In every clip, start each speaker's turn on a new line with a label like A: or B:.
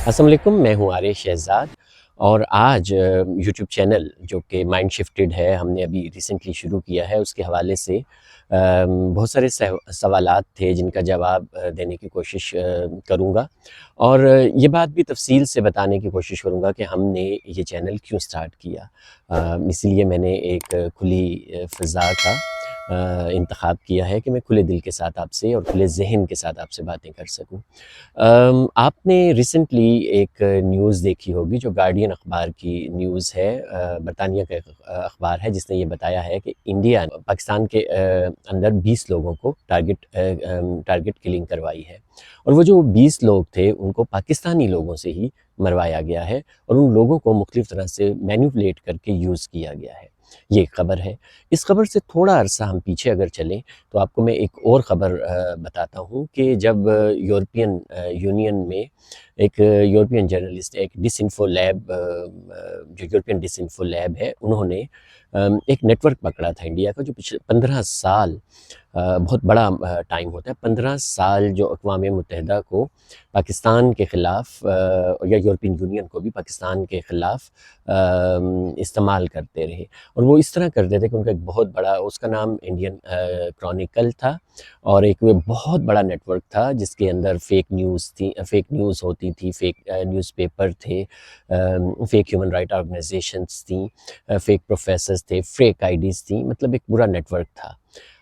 A: السلام علیکم، میں ہوں عارف شہزاد اور آج یوٹیوب چینل جو کہ مائنڈ شفٹڈ ہے، ہم نے ابھی ریسنٹلی شروع کیا ہے، اس کے حوالے سے بہت سارے سوالات تھے جن کا جواب دینے کی کوشش کروں گا، اور یہ بات بھی تفصیل سے بتانے کی کوشش کروں گا کہ ہم نے یہ چینل کیوں سٹارٹ کیا۔ اسی لیے میں نے ایک کھلی فضا کا انتخاب کیا ہے کہ میں کھلے دل کے ساتھ آپ سے اور کھلے ذہن کے ساتھ آپ سے باتیں کر سکوں۔ آپ نے ریسنٹلی ایک نیوز دیکھی ہوگی جو گارڈین اخبار کی نیوز ہے، برطانیہ کا اخبار ہے، جس نے یہ بتایا ہے کہ انڈیا نے پاکستان کے اندر 20 لوگوں کو ٹارگٹ کلنگ کروائی ہے، اور وہ جو 20 لوگ تھے ان کو پاکستانی لوگوں سے ہی مروایا گیا ہے، اور ان لوگوں کو مختلف طرح سے مینیپولیٹ کر کے یوز کیا گیا ہے۔ یہ ایک خبر ہے۔ اس خبر سے تھوڑا عرصہ ہم پیچھے اگر چلیں تو آپ کو میں ایک اور خبر بتاتا ہوں کہ جب یورپین یونین میں ایک یورپین جرنلسٹ، ایک ڈس انفو لیب، جو یورپین ڈس انفو لیب ہے، انہوں نے ایک نیٹ ورک پکڑا تھا انڈیا کا، جو پچھلے 15 سال بہت بڑا ٹائم ہوتا ہے، 15 سال جو اقوام متحدہ کو پاکستان کے خلاف یا یورپین یونین کو بھی پاکستان کے خلاف استعمال کرتے رہے، اور وہ اس طرح کرتے تھے کہ ان کا ایک بہت بڑا، اس کا نام انڈین کرونیکل تھا، اور ایک بہت بڑا نیٹ ورک تھا جس کے اندر فیک نیوز ہوتی تھی، فیک نیوز پیپر تھے، فیک ہیومن رائٹ آرگنائزیشنز تھیں، فیک پروفیسرز تھے، فیک آئی ڈیز تھیں، مطلب ایک پورا نیٹ ورک تھا۔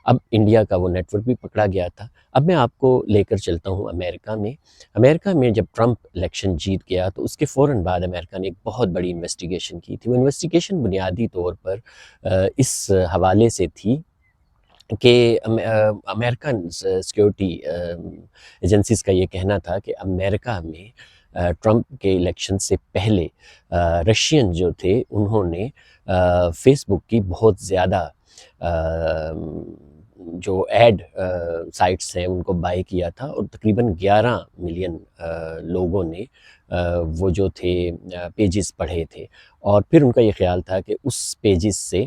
A: اب انڈیا کا وہ نیٹ ورک بھی پکڑا گیا تھا۔ اب میں آپ کو لے کر چلتا ہوں امریکہ میں جب ٹرمپ الیکشن جیت گیا تو اس کے فوراً بعد امریکہ نے ایک بہت بڑی انویسٹیگیشن کی تھی۔ وہ انویسٹیگیشن بنیادی طور پر اس حوالے سے تھی کہ امریکن سیکیورٹی ایجنسیز کا یہ کہنا تھا کہ امریکہ میں ٹرمپ کے الیکشن سے پہلے رشین جو تھے انہوں نے فیس بک کی بہت زیادہ جو ایڈ سائٹس ہیں ان کو بائی کیا تھا، اور تقریباً 11 ملین لوگوں نے وہ جو تھے پیجز پڑھے تھے، اور پھر ان کا یہ خیال تھا کہ اس پیجز سے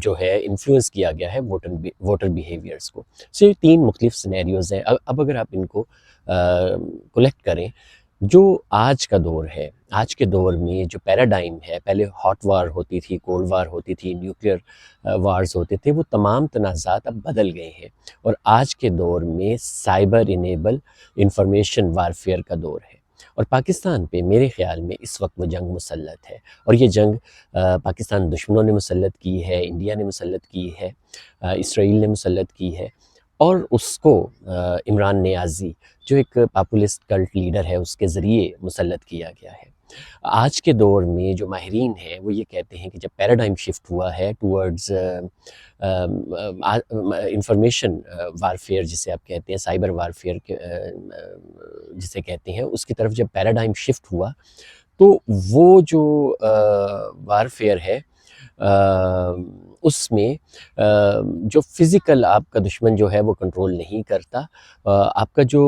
A: جو ہے انفلوئنس کیا گیا ہے ووٹر بیہیویئرس کو۔ یہ 3 مختلف سینیریوز ہیں۔ اب اگر آپ ان کو کلیکٹ کریں، جو آج کا دور ہے، آج کے دور میں جو پیراڈائم ہے، پہلے ہاٹ وار ہوتی تھی، کولڈ وار ہوتی تھی، نیوکلیئر وارز ہوتے تھے، وہ تمام تنازعات اب بدل گئے ہیں، اور آج کے دور میں سائبر انیبل انفارمیشن وارفیئر کا دور ہے، اور پاکستان پہ میرے خیال میں اس وقت وہ جنگ مسلط ہے، اور یہ جنگ پاکستان دشمنوں نے مسلط کی ہے، انڈیا نے مسلط کی ہے، اسرائیل نے مسلط کی ہے، اور اس کو عمران نیازی جو ایک پاپولسٹ کلٹ لیڈر ہے اس کے ذریعے مسلط کیا گیا ہے۔ آج کے دور میں جو ماہرین ہیں وہ یہ کہتے ہیں کہ جب پیراڈائم شفٹ ہوا ہے ٹورڈز انفارمیشن وارفیئر جسے آپ کہتے ہیں، سائبر وارفیئر جسے کہتے ہیں، اس کی طرف جب پیراڈائم شفٹ ہوا تو وہ جو وارفیئر ہے اس میں جو فزیکل آپ کا دشمن جو ہے وہ کنٹرول نہیں کرتا، آپ کا جو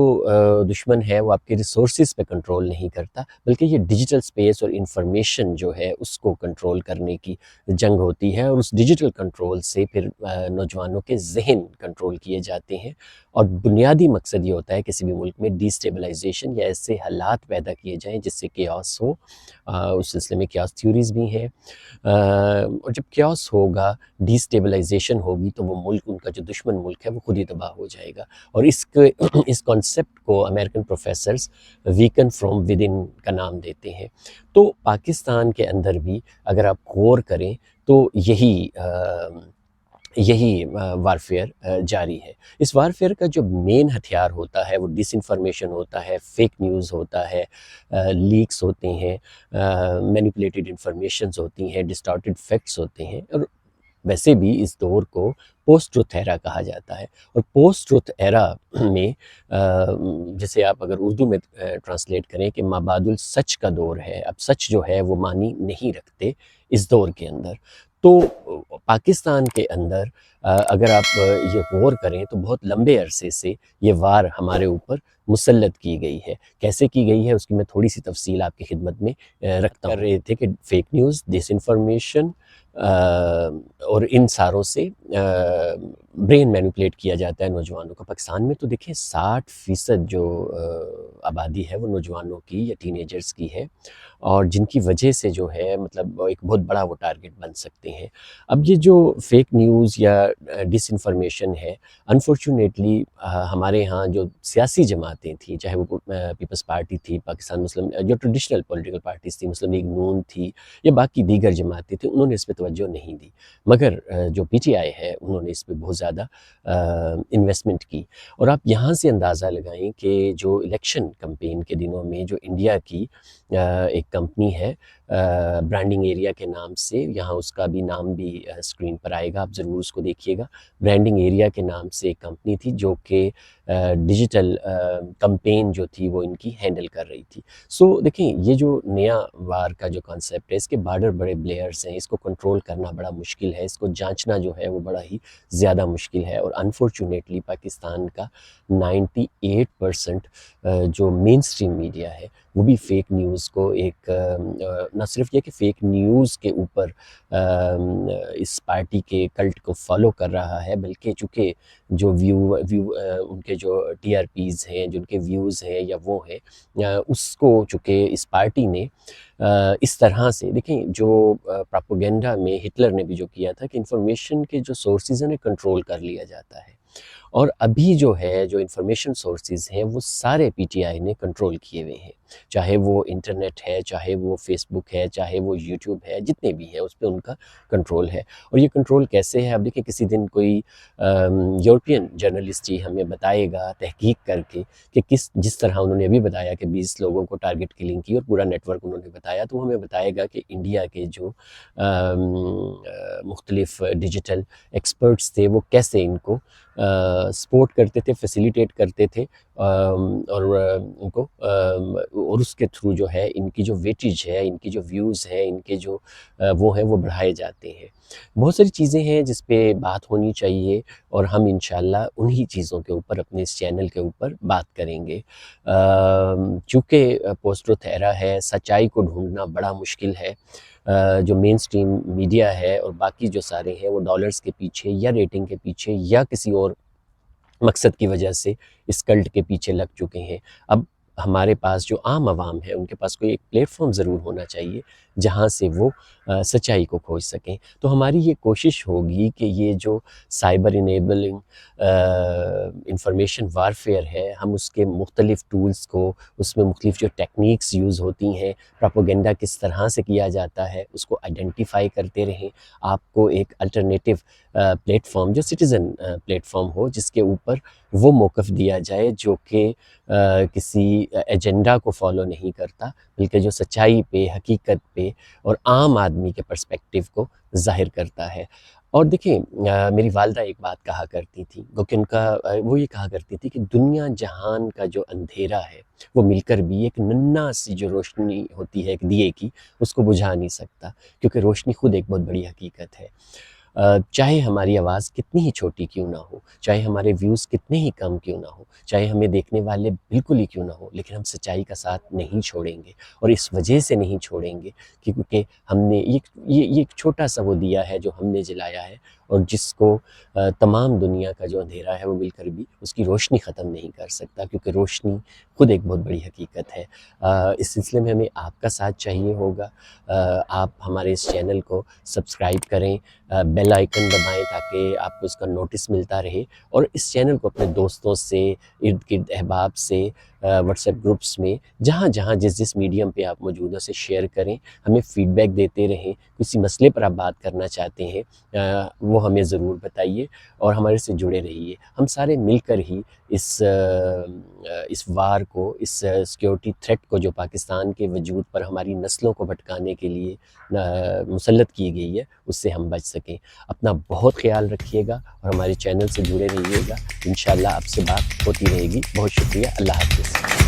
A: دشمن ہے وہ آپ کے ریسورسز پہ کنٹرول نہیں کرتا، بلکہ یہ ڈیجیٹل سپیس اور انفارمیشن جو ہے اس کو کنٹرول کرنے کی جنگ ہوتی ہے، اور اس ڈیجیٹل کنٹرول سے پھر نوجوانوں کے ذہن کنٹرول کیے جاتے ہیں، اور بنیادی مقصد یہ ہوتا ہے کسی بھی ملک میں ڈی اسٹیبلائزیشن یا ایسے حالات پیدا کیے جائیں جس سے کیوس ہو۔ اس سلسلے میں کیوس تھیوریز بھی ہیں، اور جب کیوس ہوگا، ڈی اسٹیبلائزیشن ہوگی، تو وہ ملک، ان کا جو دشمن ملک ہے، وہ خود ہی تباہ ہو جائے گا، اور اس کانسیپٹ کو امریکن پروفیسرز ویکن فرام ود ان کا نام دیتے ہیں۔ تو پاکستان کے اندر بھی اگر آپ غور کریں تو یہی وارفیئر جاری ہے۔ اس وارفیئر کا جو مین ہتھیار ہوتا ہے وہ ڈس انفارمیشن ہوتا ہے، فیک نیوز ہوتا ہے، لیکس ہوتے ہیں، مینیپولیٹڈ انفارمیشنز ہوتی ہیں، ڈسٹارٹڈ فیکٹس ہوتے ہیں، اور ویسے بھی اس دور کو پوسٹ ٹروتھ ایرا کہا جاتا ہے، اور پوسٹ ٹروتھ ایرا میں جسے آپ اگر اردو میں ٹرانسلیٹ کریں کہ مابعد السچ کا دور ہے، اب سچ جو ہے وہ معنی نہیں رکھتے اس دور کے اندر۔ تو پاکستان کے اندر اگر آپ یہ غور کریں تو بہت لمبے عرصے سے یہ وار ہمارے اوپر مسلط کی گئی ہے۔ کیسے کی گئی ہے اس کی میں تھوڑی سی تفصیل آپ کی خدمت میں رکھتا ہوں۔ کر رہے تھے کہ فیک نیوز، ڈس انفارمیشن اور ان ساروں سے برین مینوپلیٹ کیا جاتا ہے نوجوانوں کا۔ پاکستان میں تو دیکھیں 60% جو آبادی ہے وہ نوجوانوں کی یا ٹین ایجرز کی ہے، اور جن کی وجہ سے جو ہے مطلب ایک بہت بڑا وہ ٹارگٹ بن سکتے ہیں۔ اب یہ جو فیک نیوز یا ڈس انفارمیشن ہے، انفارچونیٹلی ہمارے ہاں جو سیاسی جماعتیں تھیں، چاہے وہ پیپلز پارٹی تھی، پاکستان مسلم جو ٹریڈیشنل پولیٹیکل پارٹیز تھیں، مسلم لیگ نون تھی یا باقی دیگر جماعتیں تھیں، انہوں نے اس پہ توجہ نہیں دی، مگر جو پی ٹی آئی ہے انہوں نے اس پہ بہت زیادہ انویسٹمنٹ کی۔ اور آپ یہاں سے اندازہ لگائیں کہ جو الیکشن کمپین کے دنوں میں جو انڈیا کی ایک کمپنی ہے برانڈنگ ایریا کے نام سے، یہاں اس کا بھی نام بھی اسکرین پر آئے گا، آپ ضرور اس کو دیکھیے گا۔ برانڈنگ ایریا کے نام سے ایک کمپنی تھی جو کہ ڈیجیٹل کمپین جو تھی وہ ان کی ہینڈل کر رہی تھی۔ سو دیکھیں یہ جو نیا وار کا جو کانسیپٹ ہے، اس کے بارڈر بڑے بلیئرز ہیں، اس کو کنٹرول کرنا بڑا مشکل ہے، اس کو جانچنا جو ہے وہ بڑا ہی زیادہ مشکل ہے، اور انفارچونیٹلی پاکستان کا 98% جو مین اسٹریم میڈیا ہے وہ بھی فیک نیوز کو ایک نہ صرف یہ کہ فیک نیوز کے اوپر اس پارٹی کے کلٹ کو فالو کر رہا ہے، بلکہ چونکہ جو ان کے جو ٹی آر پیز ہیں، جو ان کے ویوز ہیں یا وہ ہیں، اس کو چونکہ اس پارٹی نے اس طرح سے دیکھیں جو پراپوگینڈا میں ہٹلر نے بھی جو کیا تھا کہ انفارمیشن کے جو سورسز ہیں کنٹرول کر لیا جاتا ہے، اور ابھی جو ہے جو انفارمیشن سورسز ہیں وہ سارے پی ٹی آئی نے کنٹرول کیے ہوئے ہیں، چاہے وہ انٹرنیٹ ہے، چاہے وہ فیس بک ہے، چاہے وہ یوٹیوب ہے، جتنے بھی ہیں اس پہ ان کا کنٹرول ہے۔ اور یہ کنٹرول کیسے ہے؟ اب دیکھیں کسی دن کوئی یورپین جرنلسٹ ہی ہمیں بتائے گا تحقیق کر کے کہ جس طرح انہوں نے ابھی بتایا کہ 20 لوگوں کو ٹارگٹ کلنگ کی اور پورا نیٹ ورک انہوں نے بتایا، تو وہ ہمیں بتائے گا کہ انڈیا کے جو مختلف ڈیجیٹل ایکسپرٹس تھے وہ کیسے ان کو سپورٹ کرتے تھے، فیسیلیٹیٹ کرتے تھے، اور ان کو اور اس کے تھرو جو ہے ان کی جو ویٹیج ہے، ان کی جو ویوز ہیں، ان کے جو وہ ہیں وہ بڑھائے جاتے ہیں۔ بہت ساری چیزیں ہیں جس پہ بات ہونی چاہیے، اور ہم انشاءاللہ انہی چیزوں کے اوپر اپنے اس چینل کے اوپر بات کریں گے۔ چونکہ پوسٹ ٹروتھ ایرا ہے، سچائی کو ڈھونڈنا بڑا مشکل ہے۔ جو مین سٹریم میڈیا ہے اور باقی جو سارے ہیں وہ ڈالرز کے پیچھے یا ریٹنگ کے پیچھے یا کسی اور مقصد کی وجہ سے اس کلٹ کے پیچھے لگ چکے ہیں۔ اب ہمارے پاس جو عام عوام ہے ان کے پاس کوئی ایک پلیٹ فارم ضرور ہونا چاہیے جہاں سے وہ سچائی کو کھوج سکیں۔ تو ہماری یہ کوشش ہوگی کہ یہ جو سائبر انیبلنگ انفارمیشن وارفیئر ہے، ہم اس کے مختلف ٹولز کو، اس میں مختلف جو ٹیکنیکس یوز ہوتی ہیں، پراپوگنڈا کس طرح سے کیا جاتا ہے، اس کو آئیڈینٹیفائی کرتے رہیں۔ آپ کو ایک الٹرنیٹیو پلیٹ فارم جو سٹیزن پلیٹ فارم ہو، جس کے اوپر وہ موقف دیا جائے جو کہ کسی ایجنڈا کو فالو نہیں کرتا، بلکہ جو سچائی پہ، حقیقت پہ اور عام آدمی کے پرسپیکٹیو کو ظاہر کرتا ہے۔ اور دیکھیں میری والدہ ایک بات کہا کرتی تھی، وہ یہ کہا کرتی تھی کہ دنیا جہان کا جو اندھیرا ہے وہ مل کر بھی ایک ننھا سی جو روشنی ہوتی ہے ایک دیے کی، اس کو بجھا نہیں سکتا، کیونکہ روشنی خود ایک بہت بڑی حقیقت ہے۔ چاہے ہماری آواز کتنی ہی چھوٹی کیوں نہ ہو، چاہے ہمارے ویوز کتنے ہی کم کیوں نہ ہو، چاہے ہمیں دیکھنے والے بالکل ہی کیوں نہ ہو، لیکن ہم سچائی کا ساتھ نہیں چھوڑیں گے، اور اس وجہ سے نہیں چھوڑیں گے کیونکہ ہم نے یہ ایک چھوٹا سا وہ دیا ہے جو ہم نے جلایا ہے، اور جس کو تمام دنیا کا جو اندھیرا ہے وہ مل کر بھی اس کی روشنی ختم نہیں کر سکتا، کیونکہ روشنی خود ایک بہت بڑی حقیقت ہے۔ اس سلسلے میں ہمیں آپ کا ساتھ چاہیے ہوگا۔ آپ ہمارے اس چینل کو سبسکرائب کریں، بیل آئیکن دبائیں تاکہ آپ کو اس کا نوٹس ملتا رہے، اور اس چینل کو اپنے دوستوں سے، ارد گرد احباب سے، واٹس ایپ گروپس میں، جہاں جہاں جس میڈیم پہ آپ موجود ہیں اسے شیئر کریں، ہمیں فیڈ بیک دیتے رہیں۔ کسی مسئلے پر آپ بات کرنا چاہتے ہیں وہ ہمیں ضرور بتائیے، اور ہمارے سے جڑے رہیے۔ ہم سارے مل کر ہی اس وار کو، اس سیکیورٹی تھریٹ کو جو پاکستان کے وجود پر ہماری نسلوں کو بھٹکانے کے لیے مسلط کی گئی ہے، اس سے ہم بچ سکیں۔ اپنا بہت خیال رکھیے گا اور ہمارے چینل سے جڑے رہیے گا۔ انشاءاللہ آپ سے بات ہوتی رہے گی۔ بہت شکریہ، اللہ حافظ۔